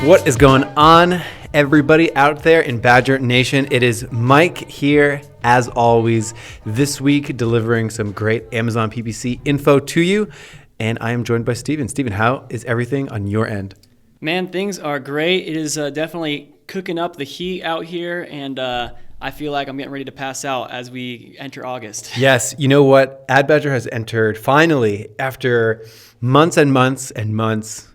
What is going on, everybody out there in Badger Nation? It is Mike here, as always, this week delivering some great Amazon PPC info to you. And I am joined by Steven. Steven, how is everything on your end? Man, things are great. It is definitely cooking up the heat out here, and I feel like I'm getting ready to pass out as we enter August. Yes, you know what? Ad Badger has entered, finally, after months and months and months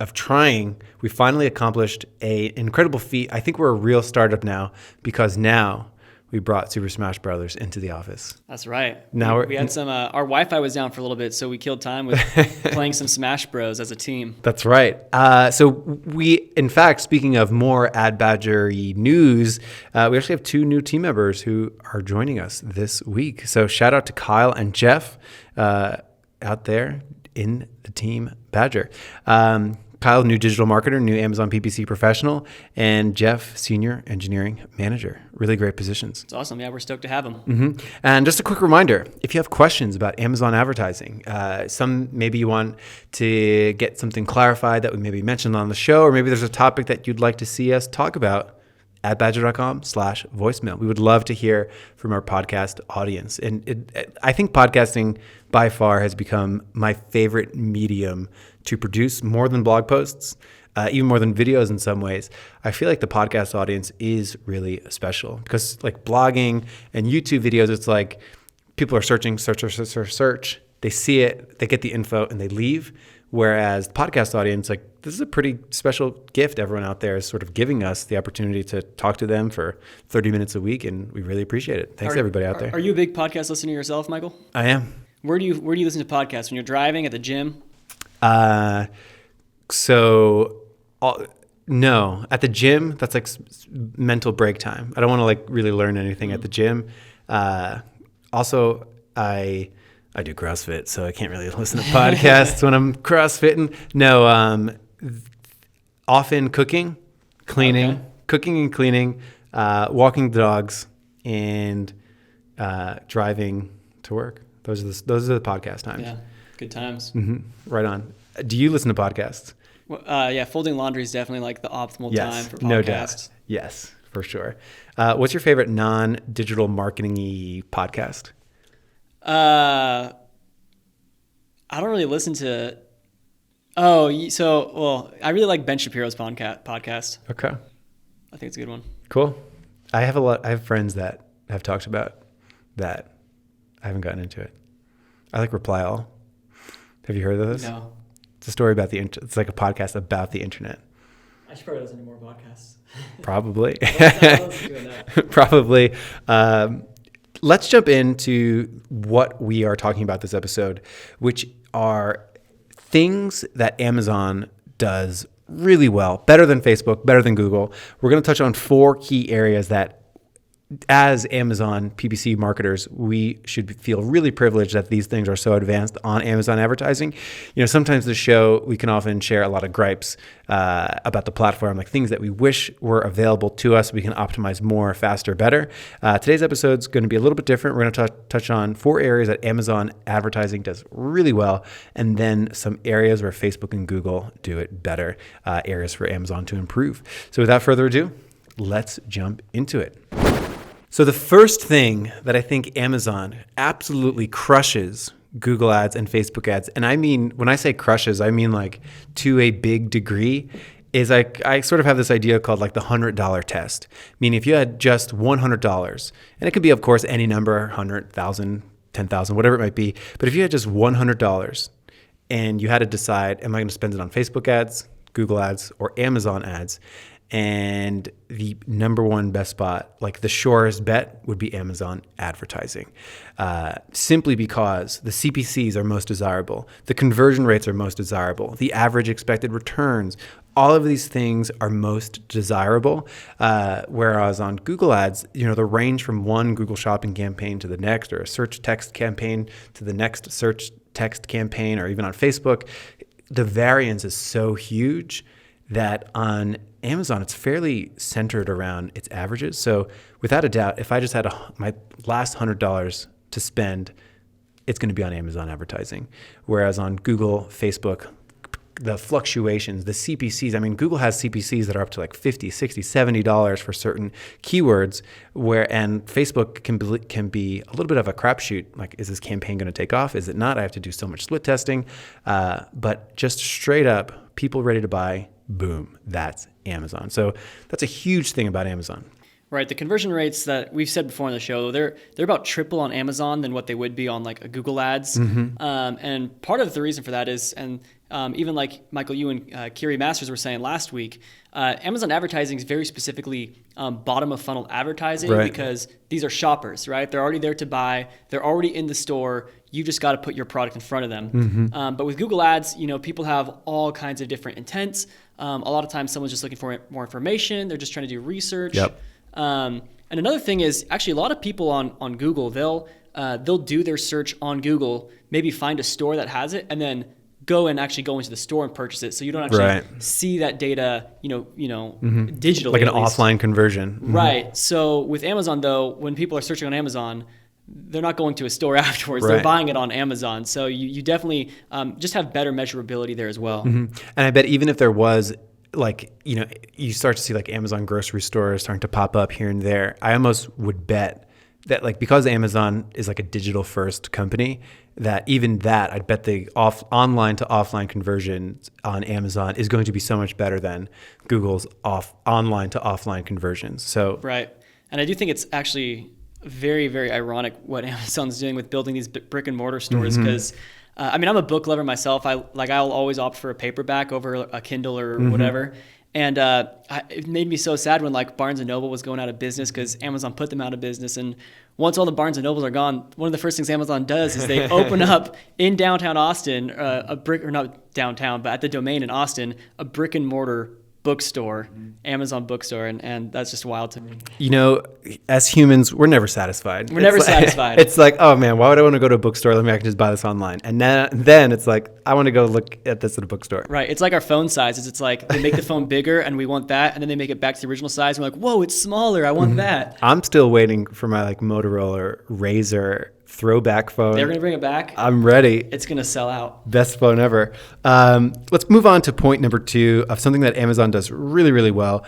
of trying, we finally accomplished an incredible feat. I think we're a real startup now because now we brought Super Smash Brothers into the office. That's right. Now we had some, our Wi-Fi was down for a little bit, so we killed time with playing some Smash Bros as a team. That's right. So we, in fact, speaking of more Ad Badger-y news, we actually have two new team members who are joining us this week. So shout out to Kyle and Jeff out there in the team Badger. Kyle, new digital marketer, new Amazon PPC professional, and Jeff, senior engineering manager. Really great positions. It's awesome. Yeah, we're stoked to have them. Mm-hmm. And just a quick reminder, if you have questions about Amazon advertising, maybe you want to get something clarified that we maybe mentioned on the show, or maybe there's a topic that you'd like to see us talk about, at badger.com/voicemail. We would love to hear from our podcast audience. And I think podcasting by far has become my favorite medium to produce, more than blog posts, even more than videos in some ways. I feel like the podcast audience is really special because like blogging and YouTube videos, it's like people are search. They see it, they get the info, and they leave. Whereas the podcast audience, like, this is a pretty special gift everyone out there is sort of giving us the opportunity to talk to them for 30 minutes a week, and we really apprete it. Thanks, everybody out there. Are you a big podcast listener yourself, Michael? I am. Where do you listen to podcasts? When you're driving, at the gym? No, at the gym, that's like mental break time. I don't want to like really learn anything at the gym. Also, I do CrossFit, so I can't really listen to podcasts when I'm CrossFitting. No, often cooking and cleaning, walking the dogs, and driving to work. Those are the podcast times. Yeah, good times. Mm-hmm. Right on. Do you listen to podcasts? Well, yeah, folding laundry is definitely like the optimal time for podcasts. No doubt. Yes, for sure. What's your favorite non-digital marketing-y podcast? I don't really listen to. I really like Ben Shapiro's podcast. Okay, I think it's a good one. Cool. I have friends that have talked about that. I haven't gotten into it. I like Reply All. Have you heard of this? No. It's a story about it's like a podcast about the internet. I should probably listen to more podcasts. Probably. doing that. Probably. Let's jump into what we are talking about this episode, which are things that Amazon does really well, better than Facebook, better than Google. We're going to touch on 4 key areas that as Amazon PPC marketers, we should feel really privileged that these things are so advanced on Amazon advertising. You know, sometimes the show, we can often share a lot of gripes about the platform, like things that we wish were available to us. We can optimize more, faster, better. Today's episode is going to be a little bit different. We're going to touch on 4 areas that Amazon advertising does really well, and then some areas where Facebook and Google do it better, areas for Amazon to improve. So without further ado, let's jump into it. So the first thing that I think Amazon absolutely crushes Google ads and Facebook ads, and I mean, when I say crushes, I mean like to a big degree, is I sort of have this idea called like the $100 test. Meaning if you had just $100, and it could be, of course, any number, 100,000, 10,000, whatever it might be, but if you had just $100 and you had to decide, am I going to spend it on Facebook ads, Google ads, or Amazon ads? And the number one best spot, like the surest bet, would be Amazon advertising, simply because the CPCs are most desirable, the conversion rates are most desirable, the average expected returns, all of these things are most desirable. Whereas on Google ads, the range from one Google shopping campaign to the next, or a search text campaign to the next search text campaign, or even on Facebook, the variance is so huge that on Amazon, it's fairly centered around its averages. So without a doubt, if I just had my last $100 to spend, it's going to be on Amazon advertising. Whereas on Google, Facebook, the fluctuations, the CPCs. I mean, Google has CPCs that are up to like $50, $60, $70 for certain keywords, and Facebook can be a little bit of a crapshoot. Like, is this campaign going to take off? Is it not? I have to do so much split testing. But just straight up, people ready to buy, boom, that's Amazon. So that's a huge thing about Amazon. Right. The conversion rates that we've said before on the show, they're about triple on Amazon than what they would be on like a Google Ads. And part of the reason for that is, and even like Michael, you and Kiri Masters were saying last week, Amazon advertising is very specifically bottom of funnel advertising, right, because these are shoppers, right? They're already there to buy. They're already in the store. You just got to put your product in front of them. But with Google Ads, people have all kinds of different intents. A lot of times someone's just looking for more information. They're just trying to do research. Yep. And another thing is actually a lot of people on Google, they'll do their search on Google, maybe find a store that has it, and then go into the store and purchase it. So you don't actually see that data, digitally. Like an offline conversion. Right. So with Amazon though, when people are searching on Amazon, they're not going to a store afterwards. They're buying it on Amazon. So you definitely just have better measurability there as well. And I bet even if there was, like, you start to see like Amazon grocery stores starting to pop up here and there, I almost would bet that, like, because Amazon is like a digital first company, that even that, I'd bet the online to offline conversions on Amazon is going to be so much better than Google's online to offline conversions. So right. And I do think it's actually very, very ironic what Amazon's doing with building these brick and mortar stores, because I'm a book lover myself. I'll always opt for a paperback over a Kindle or whatever. And it made me so sad when like Barnes & Noble was going out of business because Amazon put them out of business. And once all the Barnes & Nobles are gone, one of the first things Amazon does is they open up in downtown Austin, not downtown, but at the Domain in Austin, a brick and mortar bookstore, Amazon bookstore, and that's just wild to me. As humans, we're never satisfied. We're never satisfied. It's like, oh man, why would I want to go to a bookstore? I can just buy this online. And then it's like, I want to go look at this at a bookstore. Right. It's like our phone sizes. It's like they make the phone bigger and we want that, and then they make it back to the original size. And we're like, whoa, it's smaller. I want that. I'm still waiting for my like Motorola Razr throwback phone. They're going to bring it back. I'm ready. It's going to sell out. Best phone ever. Let's move on to point number 2 of something that Amazon does really, really well.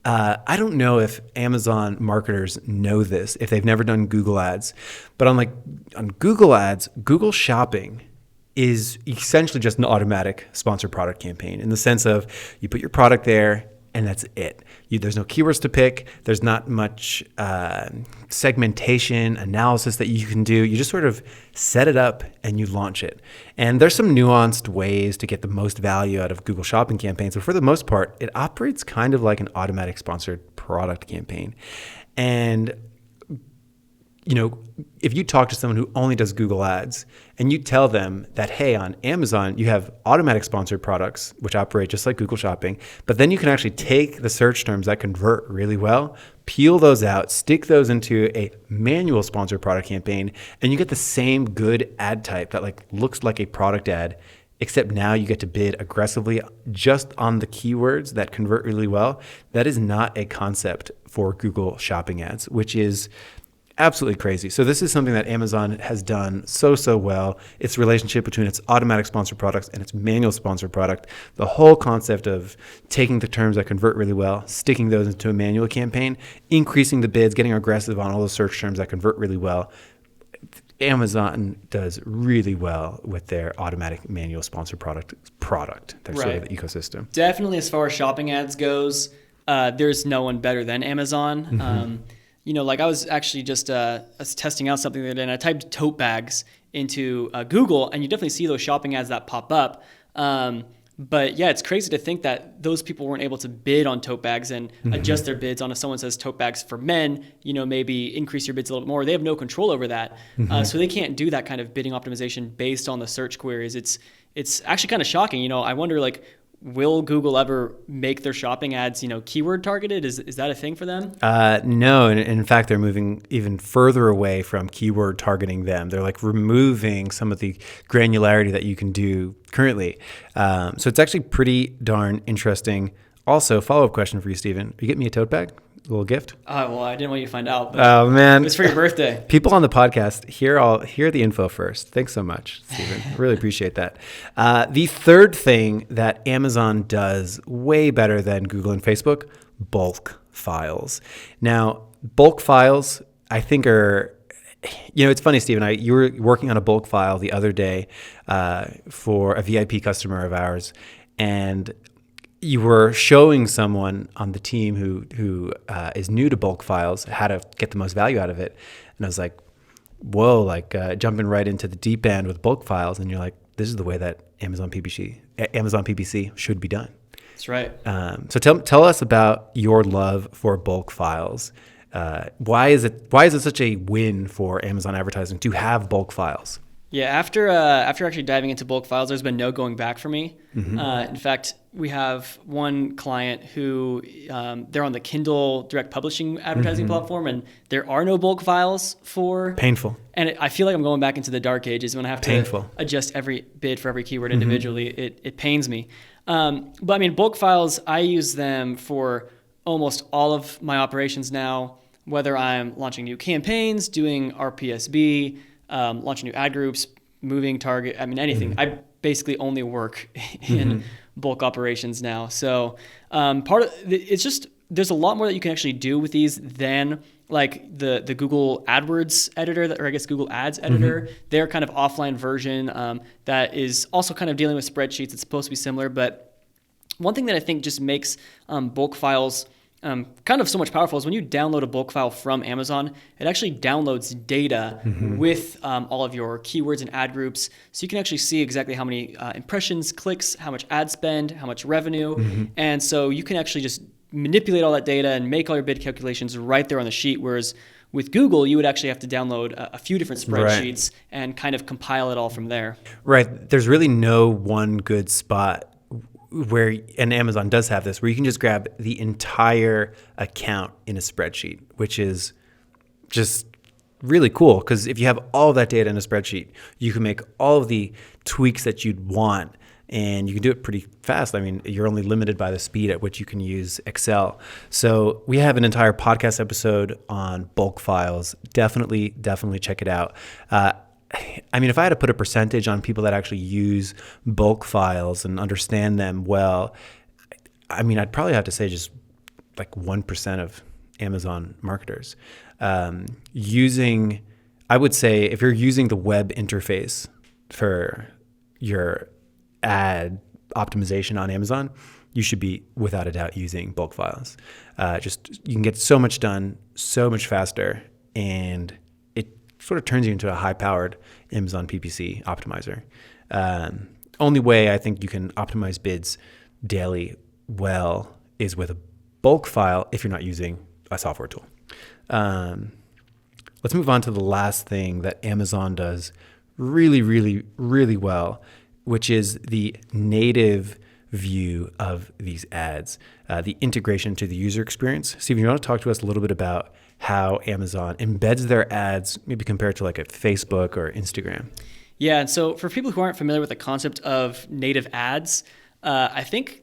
I don't know if Amazon marketers know this, if they've never done Google Ads, but on Google Ads, Google Shopping is essentially just an automatic sponsored product campaign, in the sense of you put your product there and that's it. There's no keywords to pick. There's not much segmentation analysis that you can do. You just sort of set it up and you launch it. And there's some nuanced ways to get the most value out of Google Shopping campaigns, but for the most part, it operates kind of like an automatic sponsored product campaign. And if you talk to someone who only does Google Ads and you tell them that, hey, on Amazon, you have automatic sponsored products, which operate just like Google Shopping, but then you can actually take the search terms that convert really well, peel those out, stick those into a manual sponsored product campaign, and you get the same good ad type that like looks like a product ad, except now you get to bid aggressively just on the keywords that convert really well. That is not a concept for Google Shopping ads, which is absolutely crazy. So this is something that Amazon has done so well. Its relationship between its automatic sponsored products and its manual sponsored product, the whole concept of taking the terms that convert really well, sticking those into a manual campaign, increasing the bids, getting aggressive on all those search terms that convert really well. Amazon does really well with their automatic manual sponsored product. Their sort of ecosystem. Definitely, as far as shopping ads goes, there's no one better than Amazon. I was actually just testing out something the other day, and I typed tote bags into Google, and you definitely see those shopping ads that pop up. But yeah, it's crazy to think that those people weren't able to bid on tote bags and adjust their bids on if someone says tote bags for men, maybe increase your bids a little bit more. They have no control over that. So they can't do that kind of bidding optimization based on the search queries. It's actually kind of shocking. I wonder, will Google ever make their shopping ads, keyword targeted? Is that a thing for them? No. And in fact, they're moving even further away from keyword targeting them. They're removing some of the granularity that you can do currently. So it's actually pretty darn interesting. Also, follow-up question for you, Stephen. Are you getting me a tote bag? little gift? Well, I didn't want you to find out, but Oh, man. it was for your birthday. People on the podcast, hear the info first. Thanks so much, Stephen. Really appreciate that. The third thing that Amazon does way better than Google and Facebook, bulk files. Now, bulk files, I think it's funny, Stephen. You were working on a bulk file the other day for a VIP customer of ours, and you were showing someone on the team who is new to bulk files how to get the most value out of it. And I was like, whoa, jumping right into the deep end with bulk files. And you're like, this is the way that Amazon PPC should be done. That's right. So tell us about your love for bulk files. Why is it such a win for Amazon advertising to have bulk files? Yeah, after actually diving into bulk files, there's been no going back for me. Mm-hmm. In fact, we have one client who they're on the Kindle direct publishing advertising platform, and there are no bulk files for painful. And I feel like I'm going back into the dark ages when I have to adjust every bid for every keyword individually. It pains me. But I mean, bulk files, I use them for almost all of my operations now, whether I'm launching new campaigns, doing RPSB, launching new ad groups, moving target, anything. I basically only work in bulk operations now. So it's just, there's a lot more that you can actually do with these than like the Google AdWords editor, or I guess Google Ads editor. Their kind of offline version that is also kind of dealing with spreadsheets. It's supposed to be similar, but one thing that I think just makes bulk files kind of so much powerful is when you download a bulk file from Amazon, it actually downloads data with all of your keywords and ad groups. So you can actually see exactly how many impressions, clicks, how much ad spend, how much revenue. And so you can actually just manipulate all that data and make all your bid calculations right there on the sheet. Whereas with Google, you would actually have to download a few different spreadsheets and kind of compile it all from there. Right. There's really no one good spot and Amazon does have this, where you can just grab the entire account in a spreadsheet, which is just really cool. Because if you have all that data in a spreadsheet, you can make all of the tweaks that you'd want, and you can do it pretty fast. I mean, you're only limited by the speed at which you can use Excel. So we have an entire podcast episode on bulk files. Definitely check it out. If I had to put a percentage on people that actually use bulk files and understand them well, I'd probably have to say just like 1% of Amazon marketers. I would say if you're using the web interface for your ad optimization on Amazon, you should be without a doubt using bulk files. You can get so much done so much faster, and sort of turns you into a high-powered Amazon PPC optimizer. Only way I think you can optimize bids daily well is with a bulk file if you're not using a software tool. Let's move on to the last thing that Amazon does really, really, really well, which is the native view of these ads, the integration to the user experience. Steven, you want to talk to us a little bit about how Amazon embeds their ads, maybe compared to like a Facebook or Instagram? Yeah, and so for people who aren't familiar with the concept of native ads, I think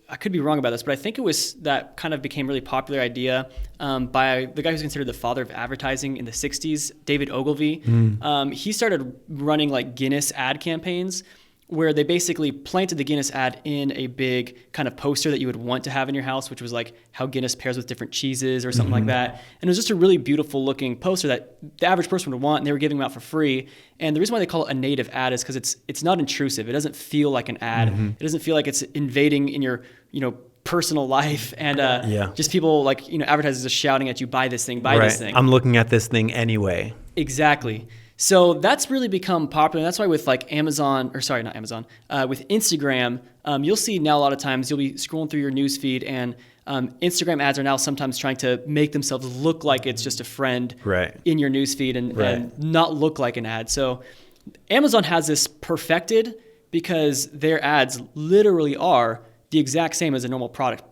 I could be wrong about this, but I think it was that kind of became a really popular idea by the guy who's considered the father of advertising in the 60s, David Ogilvy. He started running like Guinness ad campaigns, where they basically planted the Guinness ad in a big kind of poster that you would want to have in your house, which was like how Guinness pairs with different cheeses or something like that. And it was just a really beautiful looking poster that the average person would want, and they were giving them out for free. And the reason why they call it a native ad is because it's not intrusive. It doesn't feel like an ad. It doesn't feel like it's invading in your, personal life, and just people like, advertisers are shouting at you, buy this thing, buy this thing. I'm looking at this thing anyway. Exactly. So that's really become popular. And that's why with like with Instagram, you'll see now a lot of times you'll be scrolling through your news feed, and Instagram ads are now sometimes trying to make themselves look like it's just a friend in your news feed and not look like an ad. So Amazon has this perfected because their ads literally are the exact same as a normal product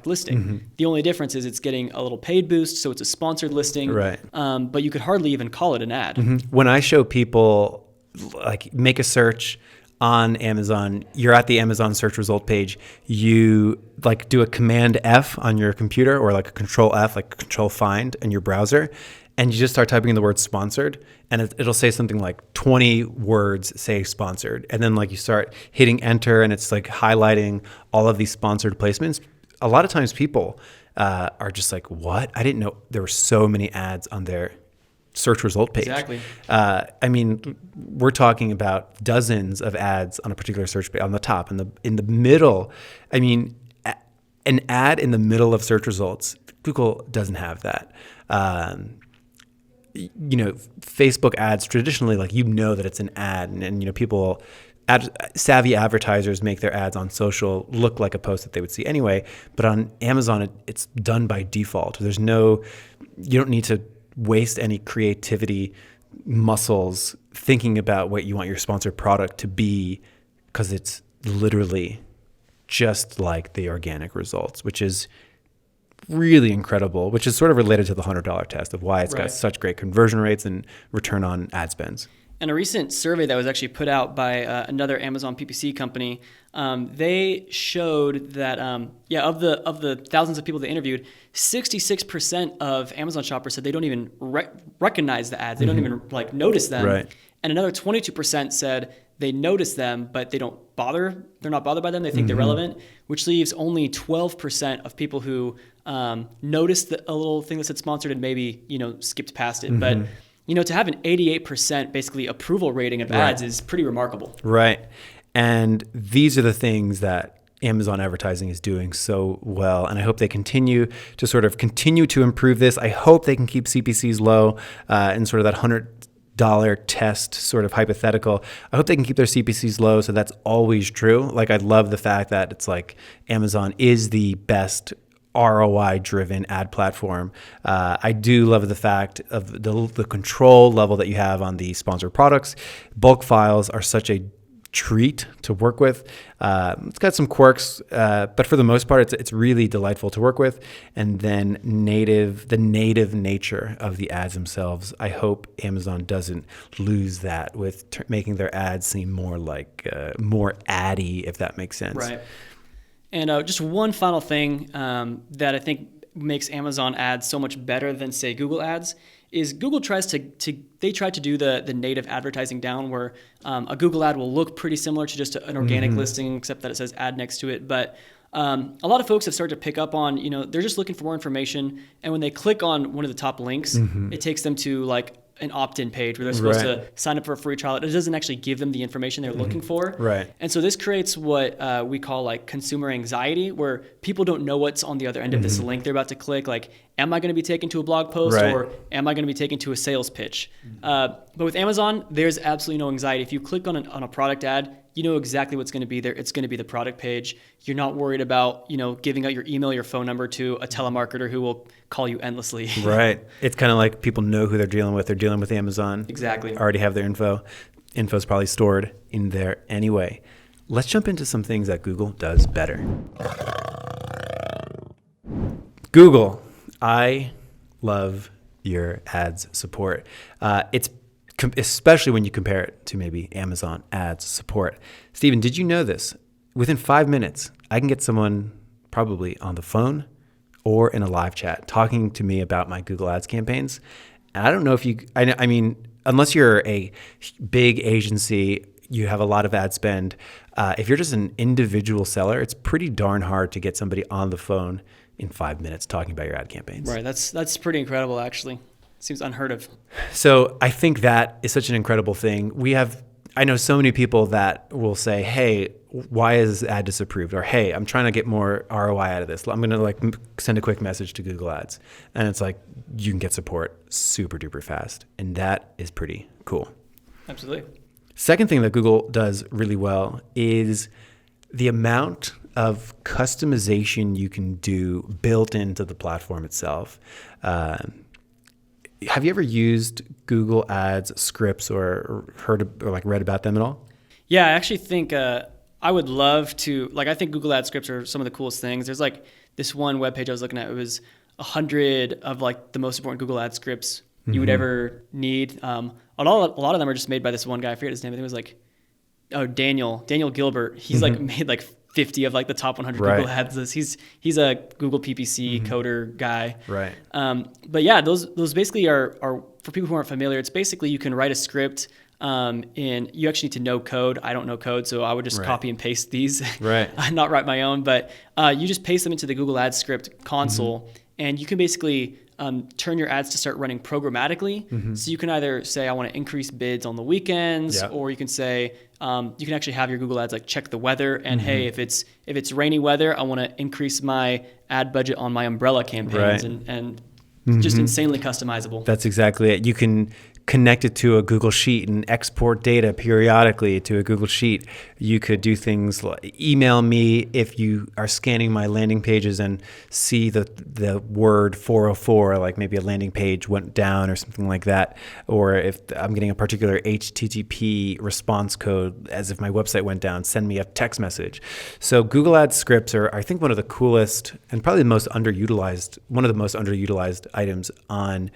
listing. The only difference is it's getting a little paid boost, so it's a sponsored listing. But you could hardly even call it an ad. When I show people, like, make a search on Amazon, you're at the Amazon search result page, you like do a Command F on your computer or like a Control F, like Control Find in your browser, and you just start typing in the word sponsored, and it'll say something like 20 words say sponsored. And then like you start hitting enter, and it's like highlighting all of these sponsored placements. A lot of times people are just like, what? I didn't know there were so many ads on their search result page. Exactly. I mean, we're talking about dozens of ads on a particular search page on the top, in the middle. I mean, an ad in the middle of search results, Google doesn't have that. Facebook ads traditionally, like, that it's an ad, and people, savvy advertisers make their ads on social look like a post that they would see anyway. But on Amazon, it's done by default. You don't need to waste any creativity muscles thinking about what you want your sponsored product to be, because it's literally just like the organic results, which is really incredible, which is sort of related to the $100 test of why it's got such great conversion rates and return on ad spends. And a recent survey that was actually put out by another Amazon PPC company, they showed that of the thousands of people they interviewed, 66% of Amazon shoppers said they don't even recognize the ads. They don't even notice them. Right. And another 22% said they notice them, but they don't bother. They're not bothered by them. They think they're relevant, which leaves only 12% of people who noticed a little thing that said sponsored and maybe skipped past it. But to have an 88% basically approval rating of ads is pretty remarkable. Right. And these are the things that Amazon advertising is doing so well. And I hope they continue to improve this. I hope they can keep CPCs low and sort of that $100 test sort of hypothetical. I hope they can keep their CPCs low, so that's always true. Like, I love the fact that it's like Amazon is the best ROI-driven ad platform. I do love the fact of the control level that you have on the sponsored products. Bulk files are such a treat to work with. It's got some quirks, but for the most part, it's really delightful to work with. And then the native nature of the ads themselves. I hope Amazon doesn't lose that with making their ads seem more like more addy, if that makes sense. Right. And just one final thing that I think makes Amazon ads so much better than, say, Google ads is Google tries to do the native advertising down, where a Google ad will look pretty similar to just an organic listing, except that it says ad next to it. But a lot of folks have started to pick up on, they're just looking for more information. And when they click on one of the top links, it takes them to like an opt-in page where they're supposed to sign up for a free trial. It doesn't actually give them the information they're looking for. Right. And so this creates what we call like consumer anxiety, where people don't know what's on the other end of this link they're about to click. Like, am I going to be taken to a blog post or am I going to be taken to a sales pitch? But with Amazon, there's absolutely no anxiety. If you click on a product ad, you know exactly what's going to be there. It's going to be the product page. You're not worried about, giving out your email, your phone number to a telemarketer who will call you endlessly. Right. It's kind of like people know who they're dealing with. They're dealing with Amazon. Exactly. Already have their info. Info's probably stored in there anyway. Let's jump into some things that Google does better. Google, I love your ads support. It's especially when you compare it to maybe Amazon ads support. Steven, did you know this? Within 5 minutes, I can get someone probably on the phone or in a live chat talking to me about my Google Ads campaigns. And I don't know if I mean, unless you're a big agency, you have a lot of ad spend. If you're just an individual seller, it's pretty darn hard to get somebody on the phone in 5 minutes talking about your ad campaigns. Right. That's pretty incredible, actually. Seems unheard of. So I think that is such an incredible thing. I know so many people that will say, hey, why is this ad disapproved? Or, hey, I'm trying to get more ROI out of this. I'm going to send a quick message to Google Ads. And it's like, you can get support super duper fast. And that is pretty cool. Absolutely. Second thing that Google does really well is the amount of customization you can do built into the platform itself. Have you ever used Google Ads scripts or heard or read about them at all? Yeah, I actually think I would love to. I think Google Ads scripts are some of the coolest things. There's this one webpage I was looking at. It was 100 of the most important Google Ads scripts you would ever need. A lot of them are just made by this one guy. I forget his name. I think it was Daniel Gilbert. He's like made like 50 of like the top 100 Google Ads lists. He's a Google PPC coder guy. Right. But yeah, those basically are for people who aren't familiar. It's basically you can write a script. And you actually need to know code. I don't know code, so I would just copy and paste these. Right. Not write my own, but you just paste them into the Google Ads script console, and you can basically turn your ads to start running programmatically. So you can either say, I want to increase bids on the weekends, or you can say, you can actually have your Google Ads like check the weather, and hey, if it's rainy weather, I want to increase my ad budget on my umbrella campaigns, and just insanely customizable. That's exactly it. You can connect it to a Google Sheet and export data periodically to a Google Sheet. You could do things like email me if you are scanning my landing pages and see the word 404, like maybe a landing page went down or something like that. Or if I'm getting a particular HTTP response code as if my website went down, send me a text message. So Google Ads scripts are, I think, one of the coolest and probably the most underutilized items on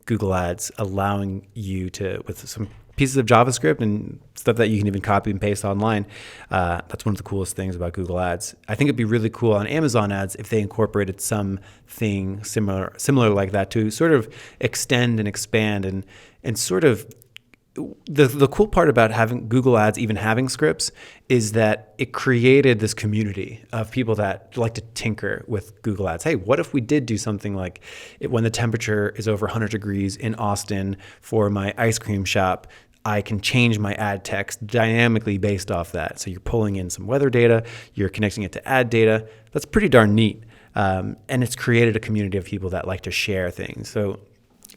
Google Ads, allowing you to, with some pieces of JavaScript and stuff that you can even copy and paste online. That's one of the coolest things about Google Ads. I think it'd be really cool on Amazon Ads if they incorporated something similar like that to sort of extend and expand and sort of. The cool part about having Google Ads even having scripts is that it created this community of people that like to tinker with Google Ads. Hey, what if we did do something like when the temperature is over 100 degrees in Austin for my ice cream shop, I can change my ad text dynamically based off that. So you're pulling in some weather data, you're connecting it to ad data. That's pretty darn neat. And it's created a community of people that like to share things. So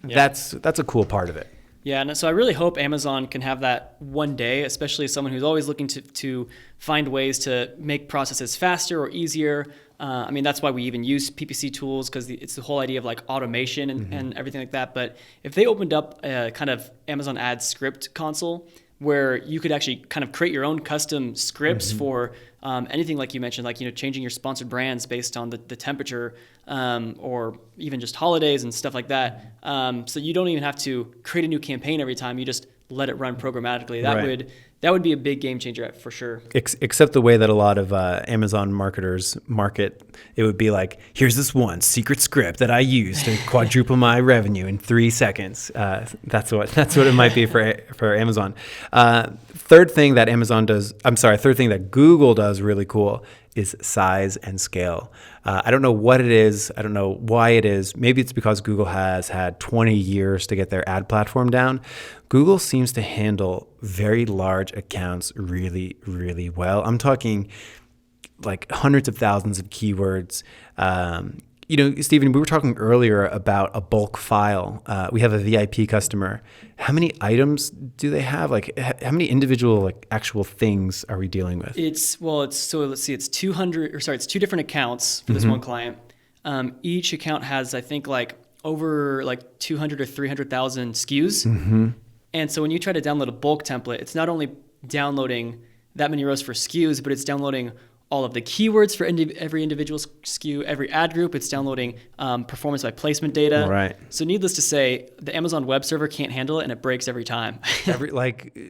that's a cool part of it. Yeah, and so I really hope Amazon can have that one day, especially as someone who's always looking to find ways to make processes faster or easier. I mean, that's why we even use PPC tools, because it's the whole idea of like automation and everything like that. But if they opened up a kind of Amazon Ads script console where you could actually kind of create your own custom scripts for anything like you mentioned, like, changing your sponsored brands based on the temperature, or even just holidays and stuff like that. So you don't even have to create a new campaign every time. You just let it run programmatically. That would be a big game changer for sure. Except the way that a lot of Amazon marketers market, it would be like, here's this one secret script that I use to quadruple my revenue in 3 seconds. That's what it might be for Amazon. Third thing that Google does really cool is size and scale. I don't know what it is. I don't know why it is. Maybe it's because Google has had 20 years to get their ad platform down. Google seems to handle very large accounts really, really well. I'm talking like hundreds of thousands of keywords. Stephen, we were talking earlier about a bulk file. We have a VIP customer. How many items do they have? Like, how many individual actual things are we dealing with? It's 200, it's 2 different accounts for this one client. Each account has, I think, over 200 or 300,000 SKUs. And so when you try to download a bulk template, it's not only downloading that many rows for SKUs, but it's downloading all of the keywords for every individual SKU, every ad group. It's downloading performance by placement data. Right. So needless to say, the Amazon web server can't handle it, and it breaks every time.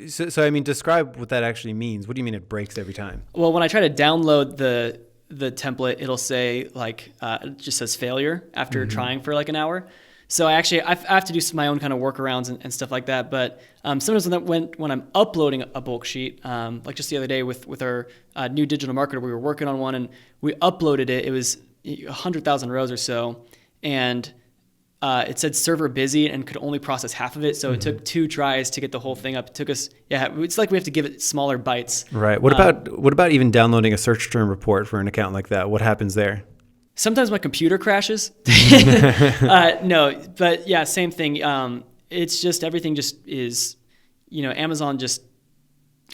So I mean, describe what that actually means. What do you mean it breaks every time? Well, when I try to download the template, it'll say it just says failure after trying for an hour. So I have to do my own kind of workarounds and stuff like that. But sometimes when I'm uploading a bulk sheet, like just the other day with our new digital marketer, we were working on one and we uploaded it. It was 100,000 rows or so, and it said server busy and could only process half of it. So it took 2 tries to get the whole thing up. It took us, it's like we have to give it smaller bites. Right. What about even downloading a search term report for an account like that? What happens there? Sometimes my computer crashes. No, but yeah, same thing. It's just everything just is, Amazon just,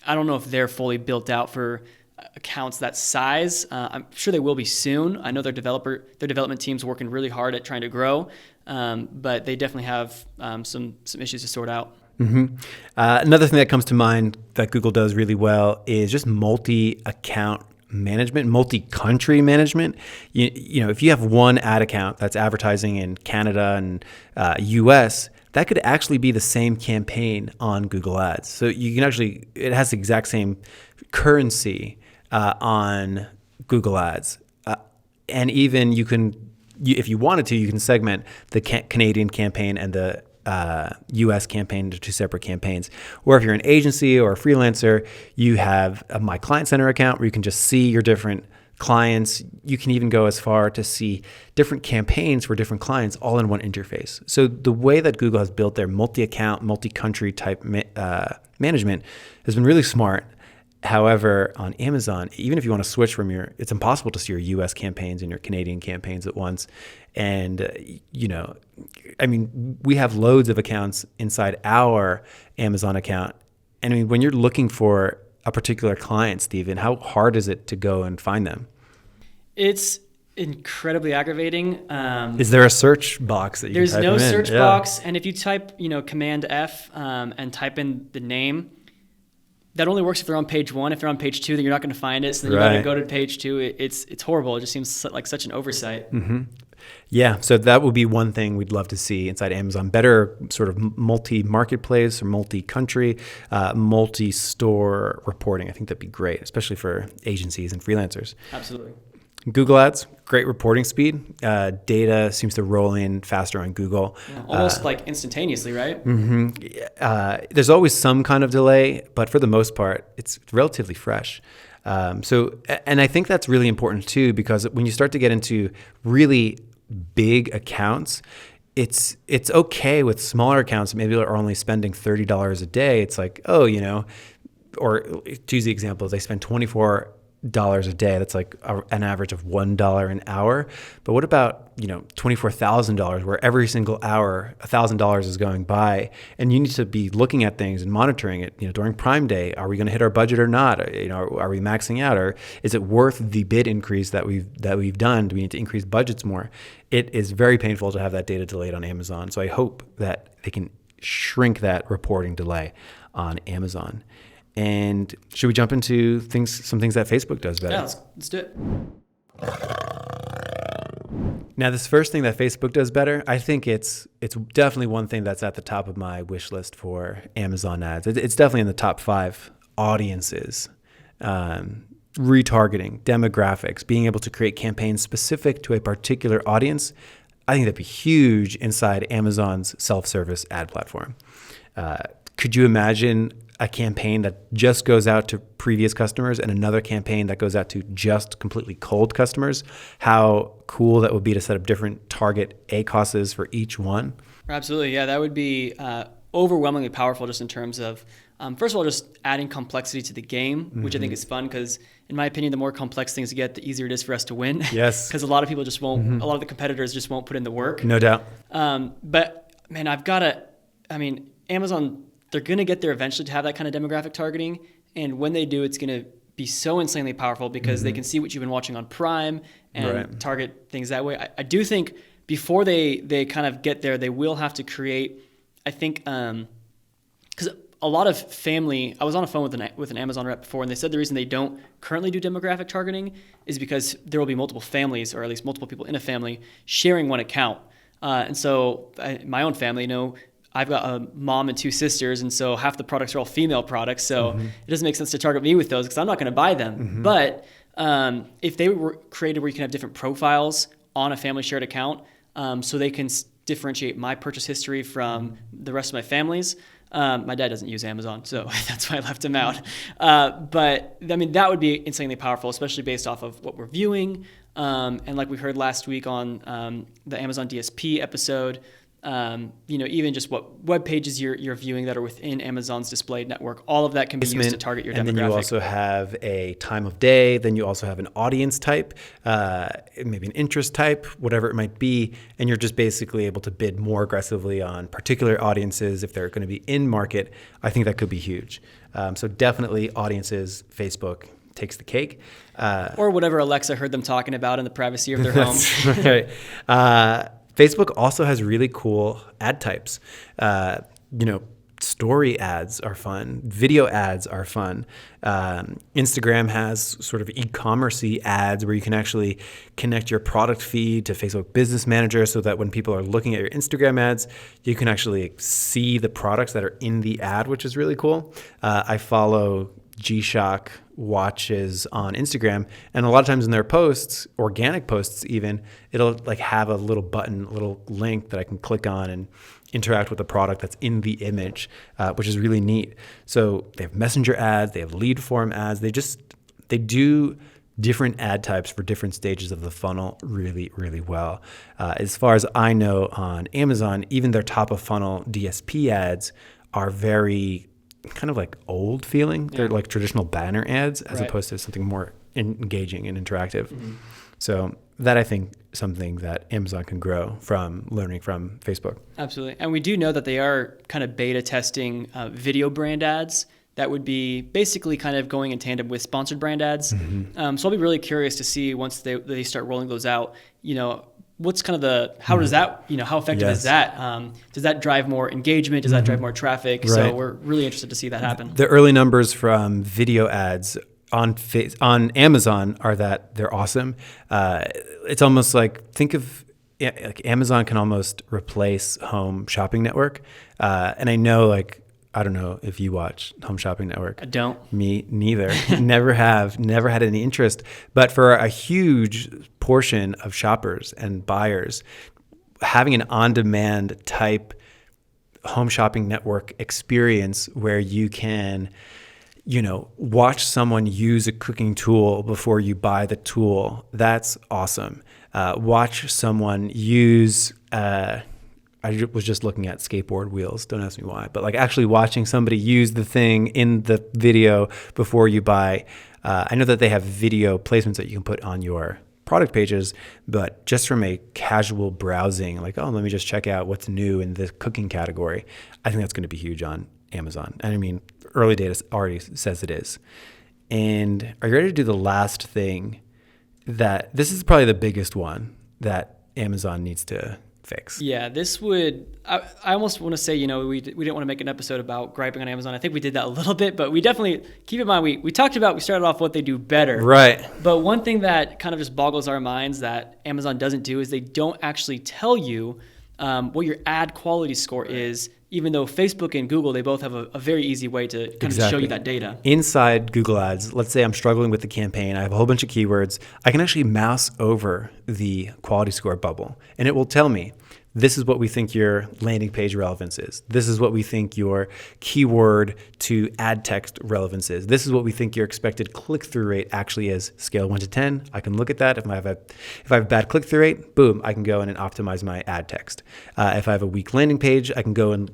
I don't know if they're fully built out for accounts that size. I'm sure they will be soon. I know their development team's working really hard at trying to grow, but they definitely have some issues to sort out. Another thing that comes to mind that Google does really well is just multi-account management, multi-country management. If you have one ad account that's advertising in Canada and US, that could actually be the same campaign on Google Ads. So you can it has the exact same currency on Google Ads. And even if you wanted to, you can segment the Canadian campaign and the US campaign into two separate campaigns. Or if you're an agency or a freelancer, you have a My Client Center account where you can just see your different clients. You can even go as far to see different campaigns for different clients all in one interface. So the way that Google has built their multi-account, multi-country type management has been really smart. However, on Amazon, even if you want to switch from it's impossible to see your US campaigns and your Canadian campaigns at once. And, we have loads of accounts inside our Amazon account. And I mean, when you're looking for a particular client, Steven, how hard is it to go and find them? It's incredibly aggravating. Is there a search box that you can type There's no them in? search box. And if you type, Command F and type in the name, that only works if they're on page 1. If they're on page 2, then you're not going to find it. So then you got to go to page 2. It's horrible. It just seems like such an oversight. Mm-hmm. Yeah, so that would be one thing we'd love to see inside Amazon. Better sort of multi-marketplace or multi-country, multi-store reporting. I think that'd be great, especially for agencies and freelancers. Absolutely. Google Ads, great reporting speed. Data seems to roll in faster on Google. Yeah, almost like instantaneously, right? Mm-hmm. There's always some kind of delay, but for the most part, it's relatively fresh. And I think that's really important too, because when you start to get into really big accounts, it's okay with smaller accounts. Maybe they're only spending $30 a day. It's like, or to use the example, they spend $24 a day. That's like an average of $1 an hour. But what about, $24,000 where every single hour, $1,000 is going by, and you need to be looking at things and monitoring it, during Prime Day. Are we going to hit our budget or not? Are we maxing out, or is it worth the bid increase that we've done? Do we need to increase budgets more? It is very painful to have that data delayed on Amazon. So I hope that they can shrink that reporting delay on Amazon. And should we jump into some things that Facebook does better? Yeah, let's do it. Now, this first thing that Facebook does better, I think it's definitely one thing that's at the top of my wish list for Amazon ads. It's definitely in the top 5. Audiences, retargeting, demographics, being able to create campaigns specific to a particular audience. I think that'd be huge inside Amazon's self-service ad platform. Could you imagine a campaign that just goes out to previous customers and another campaign that goes out to just completely cold customers? How cool that would be to set up different target ACOSs for each one. Absolutely. Yeah, that would be overwhelmingly powerful just in terms of, first of all, just adding complexity to the game, which I think is fun because, in my opinion, the more complex things get, the easier it is for us to win. Yes. Because a lot of people just won't, a lot of the competitors just won't put in the work. No doubt. But, man, Amazon, they're going to get there eventually to have that kind of demographic targeting. And when they do, it's going to be so insanely powerful because they can see what you've been watching on Prime and target things that way. I do think before they kind of get there, they will have to create, I think, because a lot of family, I was on a phone with an Amazon rep before, and they said the reason they don't currently do demographic targeting is because there will be multiple families, or at least multiple people in a family, sharing one account. And so my own family, I've got a mom and 2 sisters, and so half the products are all female products. So it doesn't make sense to target me with those because I'm not going to buy them. But if they were created where you can have different profiles on a family shared account, so they can differentiate my purchase history from the rest of my family's. My dad doesn't use Amazon, so that's why I left him out. But I mean, that would be insanely powerful, especially based off of what we're viewing. And like we heard last week on the Amazon DSP episode, even just what web pages you're viewing that are within Amazon's displayed network, all of that can be used to target your demographic. And then you also have a time of day, then you also have an audience type, maybe an interest type, whatever it might be, and you're just basically able to bid more aggressively on particular audiences if they're going to be in market. I think that could be huge. So definitely audiences, Facebook takes the cake. Or whatever Alexa heard them talking about in the privacy of their home. Right. Facebook also has really cool ad types. Story ads are fun. Video ads are fun. Instagram has sort of e-commerce-y ads where you can actually connect your product feed to Facebook Business Manager so that when people are looking at your Instagram ads, you can actually see the products that are in the ad, which is really cool. I follow G-Shock watches on Instagram, and a lot of times in their posts, organic posts even, it'll like have a little button, a little link that I can click on and interact with the product that's in the image, which is really neat. So they have messenger ads, they have lead form ads. They do different ad types for different stages of the funnel really, really well. As far as I know on Amazon, even their top of funnel DSP ads are very kind of like old feeling. They're like traditional banner ads as opposed to something more engaging and interactive. So that I think something that Amazon can grow from learning from Facebook. Absolutely. And we do know that they are kind of beta testing video brand ads that would be basically kind of going in tandem with sponsored brand ads. So I'll be really curious to see once they start rolling those out, what's kind of how does that, how effective is that? Does that drive more engagement? Does that drive more traffic? Right. So we're really interested to see that happen. The early numbers from video ads on Amazon are that they're awesome. It's almost like, think of like Amazon can almost replace Home Shopping Network. And I know I don't know if you watch Home Shopping Network. I don't. Me neither. Never had any interest. But for a huge portion of shoppers and buyers, having an on-demand type Home Shopping Network experience where you can, watch someone use a cooking tool before you buy the tool, that's awesome. Watch someone use... I was just looking at skateboard wheels. Don't ask me why, but actually watching somebody use the thing in the video before you buy. I know that they have video placements that you can put on your product pages, but just from a casual browsing, let me just check out what's new in the cooking category. I think that's going to be huge on Amazon. And I mean, early data already says it is. And are you ready to do the last thing this is probably the biggest one that Amazon needs to fix? Yeah, this would, I almost want to say, we didn't want to make an episode about griping on Amazon. I think we did that a little bit, but we definitely, keep in mind, we started off what they do better. Right. But one thing that kind of just boggles our minds that Amazon doesn't do is they don't actually tell you what your ad quality score is, even though Facebook and Google, they both have a very easy way to kind of show you that data. Inside Google Ads, let's say I'm struggling with the campaign. I have a whole bunch of keywords. I can actually mouse over the quality score bubble, and it will tell me, this is what we think your landing page relevance is. This is what we think your keyword to ad text relevance is. This is what we think your expected click-through rate actually is. Scale 1 to 10, I can look at that. If I have a bad click-through rate, boom, I can go in and optimize my ad text. If I have a weak landing page, I can go and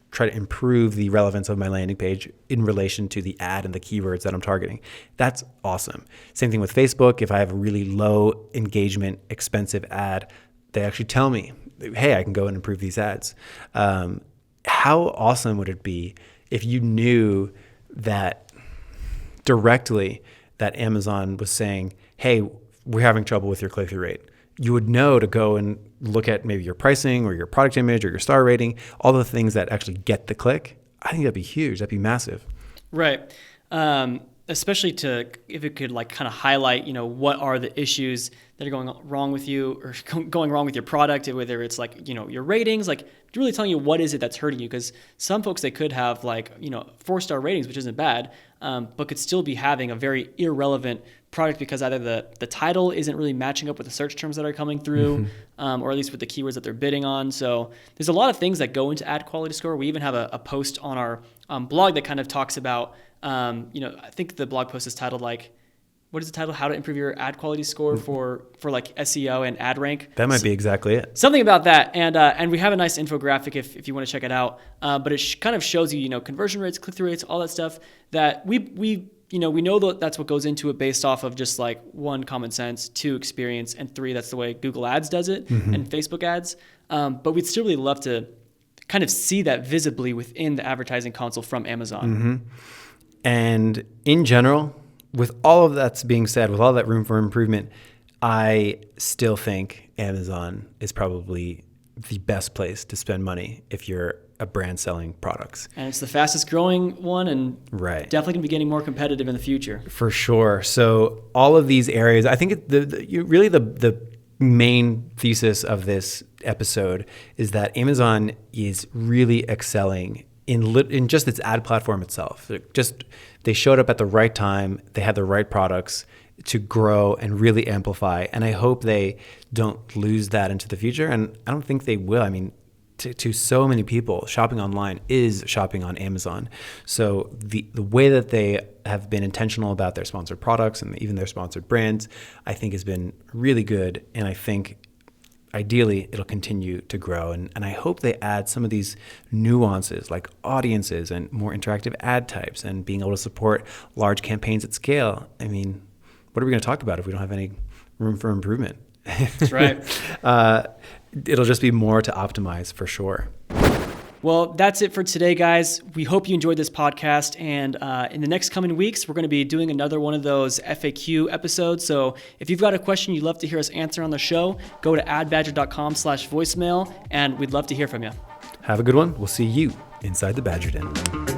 try to improve the relevance of my landing page in relation to the ad and the keywords that I'm targeting. That's awesome. Same thing with Facebook. If I have a really low engagement, expensive ad, they actually tell me, hey, I can go and improve these ads. How awesome would it be if you knew that directly that Amazon was saying, hey, we're having trouble with your click-through rate. You would know to go and look at maybe your pricing or your product image or your star rating, all the things that actually get the click. I think that'd be huge. That'd be massive. Right. Especially if it could kind of highlight, what are the issues that are going wrong with you or going wrong with your product, whether it's your ratings, really telling you what is it that's hurting you. Because some folks, they could have 4-star ratings, which isn't bad, but could still be having a very irrelevant product because either the title isn't really matching up with the search terms that are coming through, or at least with the keywords that they're bidding on. So there's a lot of things that go into ad quality score. We even have a post on our blog that kind of talks about, I think the blog post is titled what is the title? How to improve your ad quality score for SEO and ad rank. That might be exactly it. Something about that. And we have a nice infographic if you want to check it out. But it kind of shows you, conversion rates, click-through rates, all that stuff that we know that that's what goes into it based off of just 1, common sense, 2, experience, and 3, that's the way Google Ads does it and Facebook ads. But we'd still really love to kind of see that visibly within the advertising console from Amazon. And in general, with all of that's being said, with all that room for improvement, I still think Amazon is probably the best place to spend money if you're a brand selling products. And it's the fastest growing one and definitely going to be getting more competitive in the future. For sure. So all of these areas, I think the main thesis of this episode is that Amazon is really excelling in just its ad platform itself. They showed up at the right time. They had the right products to grow and really amplify. And I hope they don't lose that into the future. And I don't think they will. I mean, to so many people, shopping online is shopping on Amazon. So the way that they have been intentional about their sponsored products and even their sponsored brands, I think has been really good. And I think ideally it'll continue to grow. And I hope they add some of these nuances like audiences and more interactive ad types and being able to support large campaigns at scale. I mean, what are we going to talk about if we don't have any room for improvement? That's right. It'll just be more to optimize for sure. Well, that's it for today, guys. We hope you enjoyed this podcast. And in the next coming weeks, we're going to be doing another one of those FAQ episodes. So if you've got a question you'd love to hear us answer on the show, go to adbadger.com/voicemail, and we'd love to hear from you. Have a good one. We'll see you inside the Badger Den.